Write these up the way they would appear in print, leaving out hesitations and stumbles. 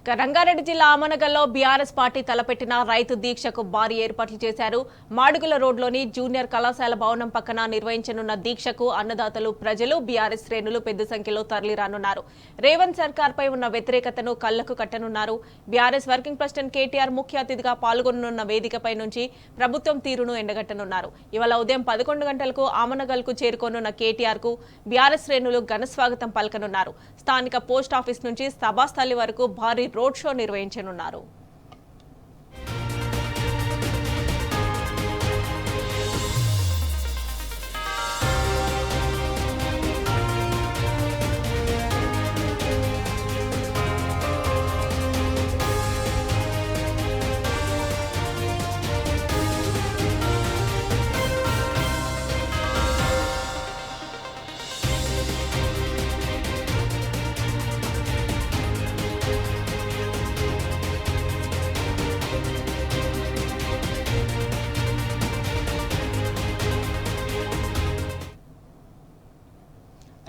రంగారెడ్డి జిల్లా ఆమనగల్లో BRS party తలపెట్టిన రైతు దీక్షకు భారీ ఏర్పాట్లు చేశారు. మాడుగుల రోడ్లోని జూనియర్ కళాశాల భవనం పక్కన నిర్వహించనున్న దీక్షకు అన్నదాతలు, ప్రజలు, బీఆర్ఎస్ శ్రేణులు పెద్ద సంఖ్యలో తరలిరానున్నారు. రేవంత్ సర్కార్పై ఉన్న వ్యతిరేకతను కళ్లకు కట్టనున్నారు. బీఆర్ఎస్ వర్కింగ్ ప్రెసిడెంట్ కేటీఆర్ ముఖ్య అతిథిగా పాల్గొననున్న వేదికపై నుంచి ప్రభుత్వం తీరును ఎండగట్టనున్నారు. ఇవాళ ఉదయం 11 గంటలకు ఆమనగల్కు చేరుకోనున్న కేటీఆర్ కు బీఆర్ఎస్ శ్రేణులు ఘనస్వాగతం పలకనున్నారు. స్థానిక పోస్టాఫీస్ నుంచి సభాస్థలి వరకు భారీ రోడ్ షో నిర్వహించనున్నారు.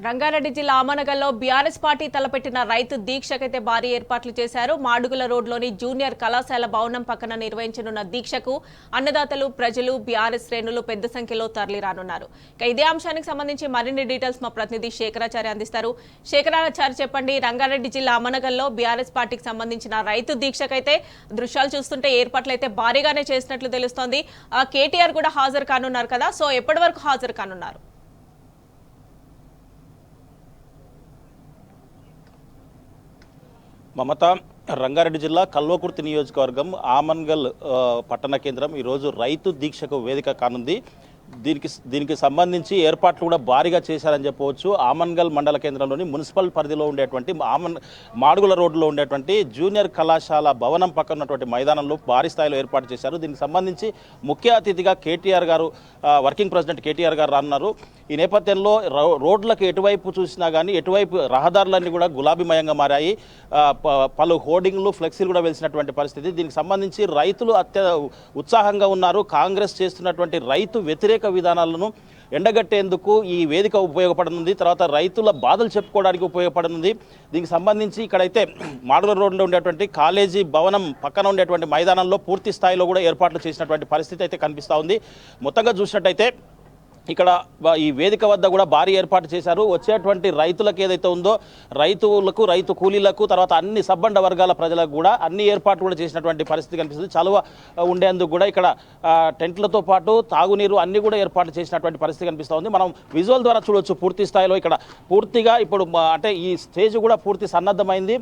రంగారెడ్డి జిల్లా ఆమనగల్లో బీఆర్ఎస్ పార్టీ తలపెట్టిన రైతు దీక్షకైతే భారీ ఏర్పాట్లు చేశారు. మాడుగుల రోడ్లోని జూనియర్ కళాశాల భవనం పక్కన నిర్వహించనున్న దీక్షకు అన్నదాతలు, ప్రజలు, బీఆర్ఎస్ శ్రేణులు పెద్ద సంఖ్యలో తరలిరానున్నారు. ఇదే అంశానికి సంబంధించి మరిన్ని డీటెయిల్స్ మా ప్రతినిధి శేఖరాచార్య అందిస్తారు. శేఖరాచార్య, చెప్పండి, రంగారెడ్డి జిల్లా ఆమనగల్లో బీఆర్ఎస్ పార్టీకి సంబంధించిన రైతు దీక్షకైతే దృశ్యాలు చూస్తుంటే ఏర్పాట్లు అయితే భారీగానే చేసినట్లు తెలుస్తోంది. కేటీఆర్ కూడా హాజరు కానున్నారు కదా, సో ఎప్పటి వరకు హాజరు కానున్నారు? మమత, రంగారెడ్డి జిల్లా కల్వకుర్తి నియోజకవర్గం ఆమన్గల్ పట్టణ కేంద్రం ఈరోజు రైతు దీక్షకు వేదిక కానుంది. దీనికి సంబంధించి ఏర్పాట్లు కూడా భారీగా చేశారని చెప్పవచ్చు. ఆమన్గల్ మండల కేంద్రంలోని మున్సిపల్ పరిధిలో ఉండేటువంటి మాడుగుల రోడ్డులో ఉండేటువంటి జూనియర్ కళాశాల భవనం పక్కన ఉన్నటువంటి మైదానంలో భారీ స్థాయిలో ఏర్పాటు చేశారు. దీనికి సంబంధించి ముఖ్య అతిథిగా కేటీఆర్ గారు, వర్కింగ్ ప్రెసిడెంట్ కేటీఆర్ గారు రానున్నారు. ఈ నేపథ్యంలో రోడ్లకు ఎటువైపు చూసినా కానీ ఎటువైపు రహదారులన్నీ కూడా గులాబీమయంగా మారాయి. పలు హోర్డింగ్లు, ఫ్లెక్సీలు కూడా వెలిసినటువంటి పరిస్థితి. దీనికి సంబంధించి రైతులు ఉత్సాహంగా ఉన్నారు. కాంగ్రెస్ చేస్తున్నటువంటి రైతు వ్యతిరేక విధానాలను ఎండగట్టేందుకు ఈ వేదిక ఉపయోగపడనుంది. తర్వాత రైతుల బాధలు చెప్పుకోవడానికి ఉపయోగపడనుంది. దీనికి సంబంధించి ఇక్కడైతే మాడుగుల రోడ్లో ఉండేటువంటి కాలేజీ భవనం పక్కన ఉండేటువంటి మైదానంలో పూర్తి స్థాయిలో కూడా ఏర్పాట్లు చేసినటువంటి పరిస్థితి అయితే కనిపిస్తూ ఉంది. మొత్తంగా చూసినట్టయితే ఇక్కడ ఈ వేదిక వద్ద కూడా భారీ ఏర్పాటు చేశారు. వచ్చేటువంటి రైతులకు ఏదైతే ఉందో రైతులకు, రైతు కూలీలకు, తర్వాత అన్ని సబ్బండ వర్గాల ప్రజలకు కూడా అన్ని ఏర్పాట్లు కూడా చేసినటువంటి పరిస్థితి కనిపిస్తుంది. చలువ ఉండేందుకు కూడా ఇక్కడ టెంట్లతో పాటు తాగునీరు అన్ని కూడా ఏర్పాటు చేసినటువంటి పరిస్థితి కనిపిస్తూ ఉంది. మనం విజువల్ ద్వారా చూడవచ్చు పూర్తి స్థాయిలో. ఇక్కడ పూర్తిగా ఇప్పుడు అంటే ఈ స్టేజ్ కూడా పూర్తి సన్నద్ధమైంది.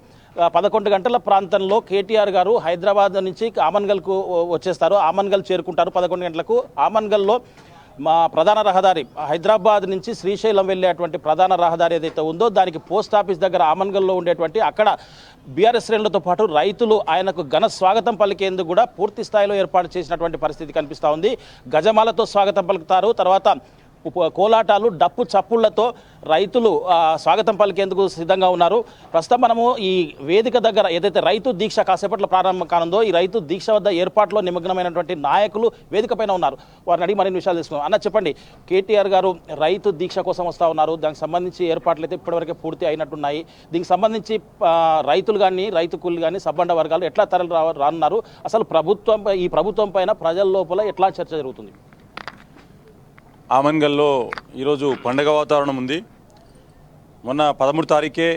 11 గంటల ప్రాంతంలో కేటీఆర్ గారు హైదరాబాద్ నుంచి ఆమన్గల్కు వచ్చేస్తారు. ఆమన్గల్ చేరుకుంటారు 11 గంటలకు. ఆమన్గల్లో మా ప్రధాన రహదారి హైదరాబాద్ నుంచి శ్రీశైలం వెళ్ళేటువంటి ప్రధాన రహదారి ఏదైతే ఉందో దానికి పోస్ట్ ఆఫీస్ దగ్గర ఆమన్గల్లో ఉండేటువంటి అక్కడ బీఆర్ఎస్ శ్రేణులతో పాటు రైతులు ఆయనకు ఘన స్వాగతం పలికేందుకు కూడా పూర్తి స్థాయిలో ఏర్పాటు చేసినటువంటి పరిస్థితి కనిపిస్తూ ఉంది. గజమాలతో స్వాగతం పలుకుతారు. తర్వాత కోలాటాలు, డప్పు చప్పుళ్లతో రైతులు స్వాగతం పలికేందుకు సిద్ధంగా ఉన్నారు. ప్రస్తుతం మనము ఈ వేదిక దగ్గర ఏదైతే రైతు దీక్ష కాసేపట్లో ప్రారంభం కానుందో ఈ రైతు దీక్ష వద్ద ఏర్పాట్లో నిమగ్నమైనటువంటి నాయకులు వేదిక పైన ఉన్నారు. వారిని అడిగి మరిన్ని విషయాలు తెలుసుకున్నాం. అన్న, చెప్పండి, కేటీఆర్ గారు రైతు దీక్ష కోసం వస్తూ ఉన్నారు. దానికి సంబంధించి ఏర్పాట్లు అయితే ఇప్పటివరకే పూర్తి అయినట్టున్నాయి. దీనికి సంబంధించి రైతులు కానీ, రైతు కూలీలు కానీ, సబ్బండ వర్గాలు ఎట్లా తరలి రానున్నారు? అసలు ఈ ప్రభుత్వం పైన ప్రజల లోపల ఎట్లా చర్చ జరుగుతుంది? ఆమన్గల్లో ఈరోజు పండగ వాతావరణం ఉంది. మొన్న 13 తారీఖే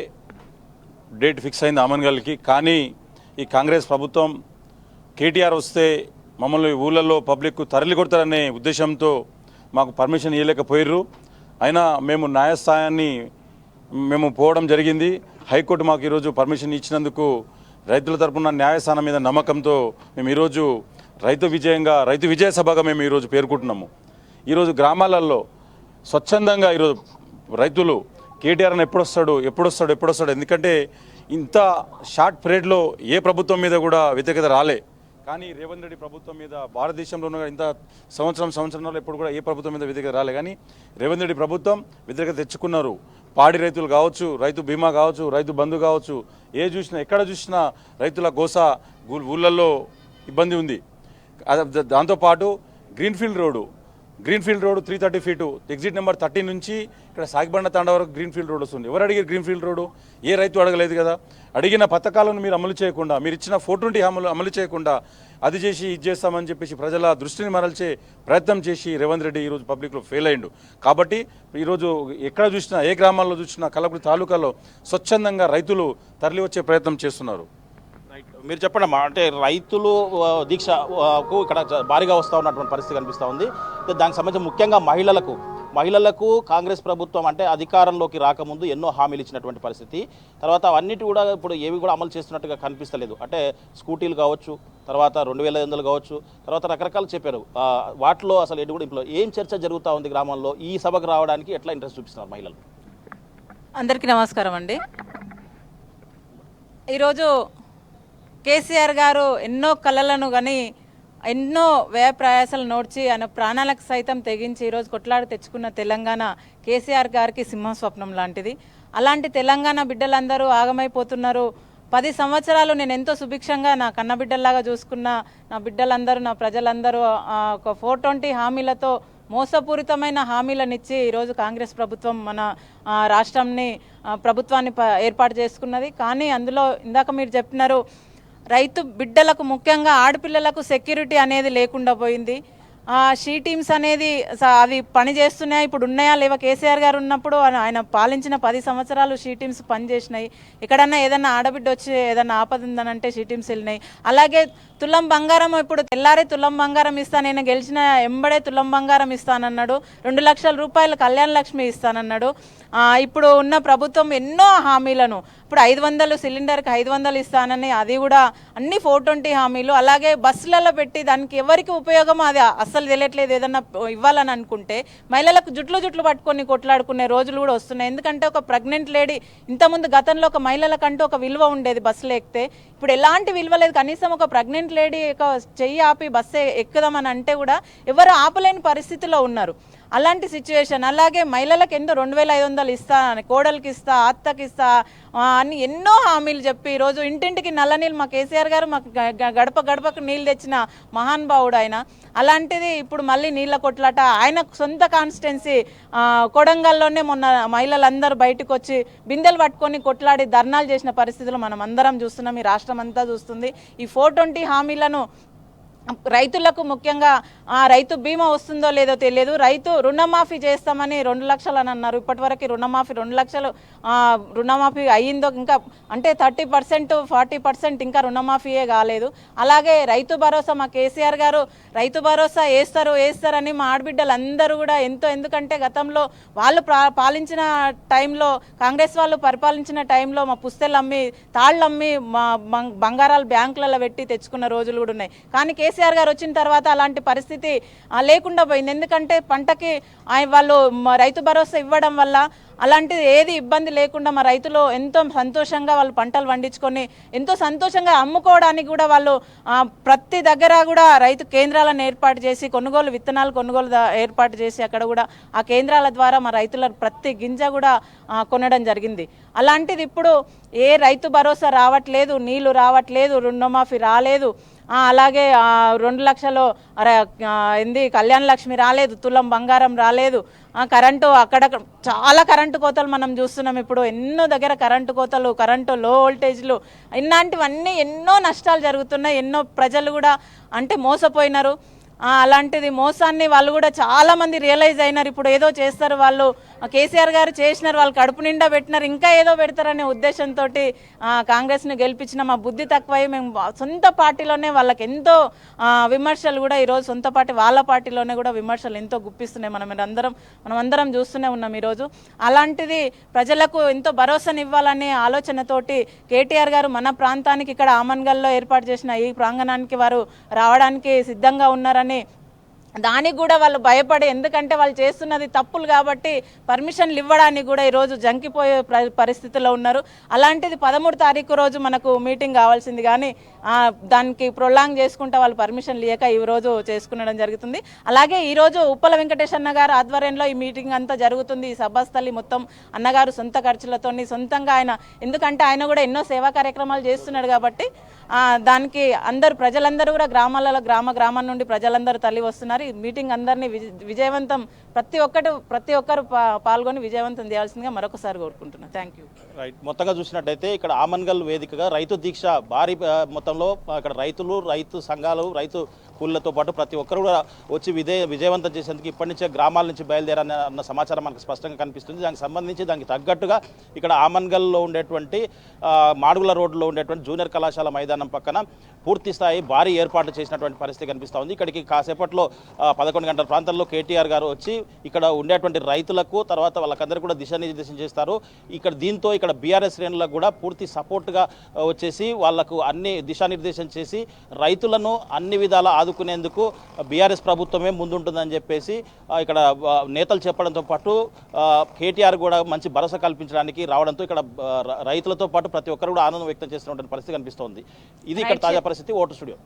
డేట్ ఫిక్స్ అయింది ఆమన్గల్కి. కానీ ఈ కాంగ్రెస్ ప్రభుత్వం కేటీఆర్ వస్తే మమ్మల్ని ఊళ్ళల్లో పబ్లిక్ తరలి కొడతారనే ఉద్దేశంతో మాకు పర్మిషన్ ఇవ్వలేకపోయారు. అయినా మేము న్యాయస్థానాన్ని పోవడం జరిగింది. హైకోర్టు మాకు ఈరోజు పర్మిషన్ ఇచ్చినందుకు రైతుల తరపున న్యాయస్థానం మీద నమ్మకంతో మేము ఈరోజు రైతు విజయ సభగా మేము ఈరోజు పేర్కొంటున్నాము. ఈరోజు గ్రామాలలో స్వచ్ఛందంగా ఈరోజు రైతులు కేటీఆర్ని ఎప్పుడొస్తాడు ఎందుకంటే ఇంత షార్ట్ పీరియడ్లో ఏ ప్రభుత్వం మీద కూడా వ్యతిరేకత రాలే. కానీ రేవంత్ రెడ్డి ప్రభుత్వం మీద భారతదేశంలో ఉన్న ఇంత సంవత్సరంలో ఎప్పుడు కూడా ఏ ప్రభుత్వం మీద వ్యతిరేకత రాలే. కానీ రేవంత్ రెడ్డి ప్రభుత్వం వ్యతిరేకత తెచ్చుకున్నారు. పాడి రైతులు కావచ్చు, రైతు బీమా కావచ్చు, రైతు బంధు కావచ్చు, ఎక్కడ చూసినా రైతుల గోస ఊళ్ళల్లో ఇబ్బంది ఉంది. దాంతోపాటు greenfield road greenfield road 330 feet exit number 30 నుంచి ఇక్కడ సాగిబండ తాండా వరకు గ్రీన్ఫీల్డ్ రోడ్ వస్తుంది. ఎవరు అడిగారు గ్రీన్ఫీల్డ్ రోడ్డు? ఏ రైతు అడగలేదు కదా. అడిగిన పథకాలను మీరు అమలు చేయకుండా, మీరు ఇచ్చిన 420 అమలు చేయకుండా అది చేసి ఇది చేస్తామని చెప్పేసి ప్రజల దృష్టిని మరల్చే ప్రయత్నం చేసి రేవంత్ రెడ్డి ఈరోజు పబ్లిక్లో ఫెయిల్ అయ్యిండు. కాబట్టి ఈరోజు ఎక్కడ చూసినా, ఏ గ్రామాల్లో చూసినా కల్లకుర్తి తాలూకాలో స్వచ్ఛందంగా రైతులు తరలి వచ్చే ప్రయత్నం చేస్తున్నారు. మీరు చెప్పండి అమ్మా, అంటే రైతులు దీక్షకు ఇక్కడ భారీగా వస్తూ ఉన్నటువంటి పరిస్థితి కనిపిస్తూ ఉంది. దానికి సంబంధించి ముఖ్యంగా మహిళలకు కాంగ్రెస్ ప్రభుత్వం అంటే అధికారంలోకి రాకముందు ఎన్నో హామీలు ఇచ్చినటువంటి పరిస్థితి. తర్వాత అవన్నిటి కూడా ఇప్పుడు ఏవి కూడా అమలు చేస్తున్నట్టుగా కనిపిస్తలేదు. అంటే స్కూటీలు కావచ్చు, తర్వాత 2500 కావచ్చు, తర్వాత రకరకాలు చెప్పారు. వాటిలో అసలు ఎటు కూడా ఏం చర్చ జరుగుతూ ఉంది గ్రామంలో? ఈ సభకు రావడానికి ఎట్లా ఇంట్రెస్ట్ చూపిస్తున్నారు మహిళలు? అందరికీ నమస్కారం అండి. ఈరోజు కేసీఆర్ గారు ఎన్నో కళలను కానీ ఎన్నో వ్యయ ప్రయాసాలు నోడ్చి ఆయన ప్రాణాలకు సైతం తెగించి ఈరోజు కొట్లాడి తెచ్చుకున్న తెలంగాణ కేసీఆర్ గారికి సింహస్వప్నం లాంటిది. అలాంటి తెలంగాణ బిడ్డలందరూ ఆగమైపోతున్నారు. 10 సంవత్సరాలు నేను ఎంతో సుభిక్షంగా నా కన్నబిడ్డల్లాగా చూసుకున్న నా బిడ్డలందరూ, నా ప్రజలందరూ ఒక 420 హామీలతో మోసపూరితమైన హామీలనిచ్చి ఈరోజు కాంగ్రెస్ ప్రభుత్వం మన రాష్ట్రాన్ని ప్రభుత్వాన్ని ఏర్పాటు చేసుకున్నది. కానీ అందులో ఇందాక మీరు చెప్పినారు, రైతు బిడ్డలకు ముఖ్యంగా ఆడపిల్లలకు సెక్యూరిటీ అనేది లేకుండా పోయింది. షీ టీమ్స్ అనేది అవి పని చేస్తున్నాయి, ఇప్పుడు ఉన్నాయా లేవా? కేసీఆర్ గారు ఉన్నప్పుడు ఆయన పాలించిన 10 సంవత్సరాలు షీ టీమ్స్ పనిచేసినాయి. ఎక్కడన్నా ఏదన్నా ఆడబిడ్డ వచ్చి ఏదన్నా ఆపద ఉందనంటే షీ టీమ్స్ వెళ్ళినాయి. అలాగే తులం బంగారం, ఇప్పుడు తెల్లారే తులం బంగారం ఇస్తా, నేను గెలిచిన ఎంబడే తులం బంగారం ఇస్తానన్నాడు. 2 లక్షల రూపాయలు కళ్యాణ లక్ష్మి ఇస్తానన్నాడు. ఇప్పుడు ఉన్న ప్రభుత్వం ఎన్నో హామీలను, ఇప్పుడు 500 సిలిండర్కి 500 ఇస్తానని, అది కూడా అన్ని 420 హామీలు. అలాగే బస్సులలో పెట్టి దానికి ఎవరికి ఉపయోగమో అది అస్సలు తెలియట్లేదు. ఏదన్నా ఇవ్వాలని అనుకుంటే మహిళలకు జుట్లు పట్టుకొని కొట్లాడుకునే రోజులు కూడా వస్తున్నాయి. ఎందుకంటే ఒక ప్రెగ్నెంట్ లేడీ, ఇంతకుముందు గతంలో ఒక మహిళలకంటూ ఒక విలువ ఉండేది బస్సులో ఎక్కితే, ఇప్పుడు ఎలాంటి విలువ లేదు. కనీసం ఒక ప్రెగ్నెంట్ లేడీ చెయ్యి ఆపి బస్సు ఎక్కుదామని అంటే కూడా ఎవరు ఆపలేని పరిస్థితిలో ఉన్నారు. అలాంటి సిచ్యువేషన్. అలాగే మహిళలకు ఎంతో 2500 ఇస్తా, కోడలికి ఇస్తా, అత్తకి ఇస్తా అని ఎన్నో హామీలు చెప్పి ఈరోజు ఇంటింటికి నల్ల నీళ్ళు, మా కేసీఆర్ గారు మాకు గడపకు నీళ్ళు తెచ్చిన మహానుభావుడు ఆయన. అలాంటిది ఇప్పుడు మళ్ళీ నీళ్ళ కొట్లాట. ఆయన సొంత కాన్స్టిట్యున్సీ కొడంగల్లోనే మొన్న మహిళలందరూ బయటకు వచ్చి బిందెలు పట్టుకొని కొట్లాడి ధర్నాలు చేసిన పరిస్థితులు మనం అందరం చూస్తున్నాం, ఈ రాష్ట్రం అంతా చూస్తుంది. ఈ 420 హామీలను రైతులకు ముఖ్యంగా రైతు బీమా వస్తుందో లేదో తెలియదు. రైతు రుణమాఫీ చేస్తామని 2 లక్షలు అని అన్నారు. ఇప్పటివరకు రుణమాఫీ 2 లక్షలు రుణమాఫీ అయ్యిందో ఇంకా అంటే 30%, 40% ఇంకా రుణమాఫీయే కాలేదు. అలాగే రైతు భరోసా, మా కేసీఆర్ గారు రైతు భరోసా వేస్తారని మా ఆడబిడ్డలందరూ కూడా ఎంతో, ఎందుకంటే గతంలో వాళ్ళు పాలించిన టైంలో, కాంగ్రెస్ వాళ్ళు పరిపాలించిన టైంలో మా పుస్తెలు అమ్మి, తాళ్ళు అమ్మి, బంగారాలు బ్యాంకులలో పెట్టి తెచ్చుకున్న రోజులు కూడా ఉన్నాయి. కానీ కేసీఆర్ గారు వచ్చిన తర్వాత అలాంటి పరిస్థితి లేకుండా పోయింది. ఎందుకంటే పంటకి వాళ్ళు రైతు భరోసా ఇవ్వడం వల్ల అలాంటిది ఏది ఇబ్బంది లేకుండా మా రైతులు ఎంతో సంతోషంగా వాళ్ళు పంటలు పండించుకొని ఎంతో సంతోషంగా అమ్ముకోవడానికి కూడా వాళ్ళు ప్రతి దగ్గర కూడా రైతు కేంద్రాలను ఏర్పాటు చేసి విత్తనాలు కొనుగోలు ఏర్పాటు చేసి అక్కడ కూడా ఆ కేంద్రాల ద్వారా మా రైతుల ప్రతి గింజ కూడా కొనడం జరిగింది. అలాంటిది ఇప్పుడు ఏ రైతు భరోసా రావట్లేదు, నీళ్లు రావట్లేదు, రుణమాఫీ రాలేదు, అలాగే 2 లక్షలు కళ్యాణ లక్ష్మి రాలేదు, తులం బంగారం రాలేదు, కరెంటు అక్కడ చాలా కరెంటు కోతలు మనం చూస్తున్నాం. ఇప్పుడు ఎన్నో దగ్గర కరెంటు కోతలు, కరెంటు లో వోల్టేజ్లు, ఇలాంటివన్నీ ఎన్నో నష్టాలు జరుగుతున్నాయి. ఎన్నో ప్రజలు కూడా అంటే మోసపోయినారు. అలాంటిది మోసాన్ని వాళ్ళు కూడా చాలామంది రియలైజ్ అయినారు. ఇప్పుడు ఏదో చేస్తారు వాళ్ళు, కేసీఆర్ గారు చేసినారు, వాళ్ళు కడుపు నిండా పెట్టినారు, ఇంకా ఏదో పెడతారనే ఉద్దేశంతో కాంగ్రెస్ని గెలిపించిన మా బుద్ధి తక్కువై మేము సొంత పార్టీలోనే వాళ్ళకి ఎంతో విమర్శలు కూడా ఈరోజు సొంత పార్టీ వాళ్ళ పార్టీలోనే కూడా విమర్శలు ఎంతో గుప్పిస్తున్నాయి. మనమందరం చూస్తూనే ఉన్నాం ఈరోజు. అలాంటిది ప్రజలకు ఎంతో భరోసానివ్వాలనే ఆలోచనతోటి కేటీఆర్ గారు మన ప్రాంతానికి ఇక్కడ ఆమన్గల్లో ఏర్పాటు చేసిన ఈ ప్రాంగణానికి వారు రావడానికి సిద్ధంగా ఉన్నారని, దానికి కూడా వాళ్ళు భయపడి, ఎందుకంటే వాళ్ళు చేస్తున్నది తప్పులు కాబట్టి పర్మిషన్లు ఇవ్వడానికి కూడా ఈరోజు జంకిపోయే పరిస్థితిలో ఉన్నారు. అలాంటిది 13 తారీఖు రోజు మనకు మీటింగ్ కావాల్సింది, కానీ దానికి ప్రొలాంగ్ చేసుకుంటా వాళ్ళు పర్మిషన్లు ఇవ్వక ఈరోజు చేసుకునడం జరుగుతుంది. అలాగే ఈరోజు ఉప్పల వెంకటేష్ అన్న గారు ఆధ్వర్యంలో ఈ మీటింగ్ అంతా జరుగుతుంది. ఈ సభాస్థలి మొత్తం అన్నగారు సొంత ఖర్చులతో సొంతంగా ఆయన, ఎందుకంటే ఆయన కూడా ఎన్నో సేవా కార్యక్రమాలు చేస్తున్నాడు కాబట్టి దానికి ప్రజలందరూ కూడా గ్రామాలలో గ్రామం నుండి ప్రజలందరూ తల్లి వస్తున్నారు. మీటింగ్ అందరినీ విజయవంతం ప్రతి ఒక్కరు పాల్గొని విజయవంతం చేయాల్సిందిగా మరొకసారి కోరుకుంటున్నాను. Thank you. రైట్, మొత్తంగా చూసినట్టయితే ఇక్కడ ఆమన్గల్ వేదికగా రైతు దీక్ష భారీ మొత్తంలో ఇక్కడ రైతు సంఘాలు, రైతు కూలీలతో పాటు ప్రతి ఒక్కరు కూడా వచ్చి విజయవంతం చేసేందుకు ఇప్పటి నుంచే గ్రామాల నుంచి బయలుదేరన్న సమాచారం మనకు స్పష్టంగా కనిపిస్తుంది. దానికి తగ్గట్టుగా ఇక్కడ ఆమన్గల్లో ఉండేటువంటి మాడుగుల రోడ్లో ఉండేటువంటి జూనియర్ కళాశాల మైదానం పక్కన పూర్తి స్థాయి భారీ ఏర్పాట్లు చేసినటువంటి పరిస్థితి కనిపిస్తూ ఉంది. ఇక్కడికి కాసేపట్లో 11 గంటల ప్రాంతంలో కేటీఆర్ గారు వచ్చి ఇక్కడ ఉండేటువంటి రైతులకు తర్వాత వాళ్ళకందరూ కూడా దిశానిర్దేశం చేస్తారు. దీంతో ఇక్కడ బీఆర్ఎస్ శ్రేణులకు కూడా పూర్తి సపోర్ట్గా వచ్చేసి వాళ్లకు అన్ని దిశానిర్దేశం చేసి రైతులను అన్ని విధాలా ఆదుకునేందుకు బీఆర్ఎస్ ప్రభుత్వమే ముందుంటుందని చెప్పేసి ఇక్కడ నేతలు చెప్పడంతో పాటు కేటీఆర్ కూడా మంచి భరోసా కల్పించడానికి రావడంతో ఇక్కడ రైతులతో పాటు ప్రతి ఒక్కరు కూడా ఆనందం వ్యక్తం చేస్తున్నటువంటి పరిస్థితి కనిపిస్తోంది. ఇది ఇక్కడ తాజా పరిస్థితి. Vote studio.